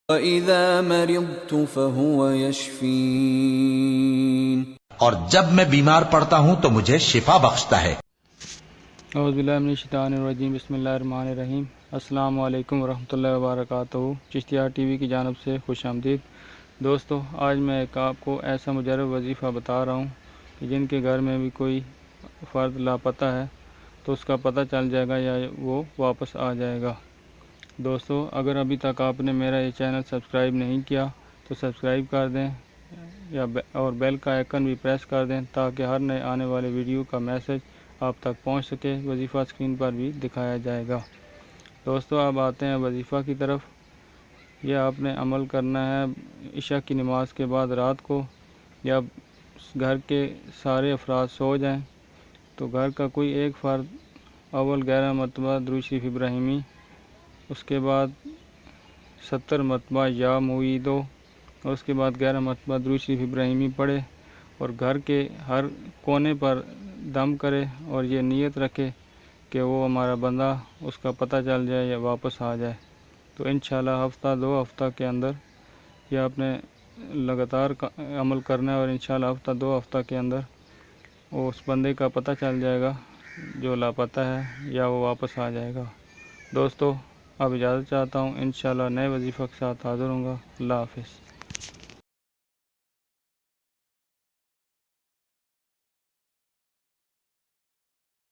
وَإِذَا مَرِضْتُ فَهُوَ يَشْفِينِ، اور جب میں بیمار پڑتا ہوں تو مجھے شفا بخشتا ہے۔ اعوذ باللہ من الشیطان الرجیم، بسم اللہ الرحمن الرحیم۔ السلام علیکم ورحمۃ اللہ وبرکاتہ۔ چشتیہ ٹی وی کی جانب سے خوش آمدید۔ دوستو، آج میں آپ کو ایسا مجرب وظیفہ بتا رہا ہوں کہ جن کے گھر میں بھی کوئی فرد لاپتہ ہے تو اس کا پتہ چل جائے گا یا وہ واپس آ جائے گا۔ دوستو، اگر ابھی تک آپ نے میرا یہ چینل سبسکرائب نہیں کیا تو سبسکرائب کر دیں اور بیل کا آئیکن بھی پریس کر دیں تاکہ ہر نئے آنے والے ویڈیو کا میسج آپ تک پہنچ سکے۔ وظیفہ اسکرین پر بھی دکھایا جائے گا۔ دوستو، اب آتے ہیں وظیفہ کی طرف۔ یہ آپ نے عمل کرنا ہے عشاء کی نماز کے بعد رات کو، یا گھر کے سارے افراد سو جائیں تو گھر کا کوئی ایک فرد اول 11 مرتبہ درود شریف ابراہیمی، اس کے بعد 70 مرتبہ یا معیدو، اور اس کے بعد 11 مرتبہ درود شریف ابراہیمی پڑھے اور گھر کے ہر کونے پر دم کرے اور یہ نیت رکھے کہ وہ ہمارا بندہ، اس کا پتہ چل جائے یا واپس آ جائے۔ تو انشاءاللہ ہفتہ 2 ہفتہ کے اندر یہ آپ نے لگاتار عمل کرنا ہے، اور انشاءاللہ ہفتہ 2 ہفتہ کے اندر وہ اس بندے کا پتہ چل جائے گا جو لاپتہ ہے، یا وہ واپس آ جائے گا۔ دوستو، اب اجازت چاہتا ہوں، انشاءاللہ نئے وظیفہ کے ساتھ حاضر ہوں گا۔ اللہ حافظ۔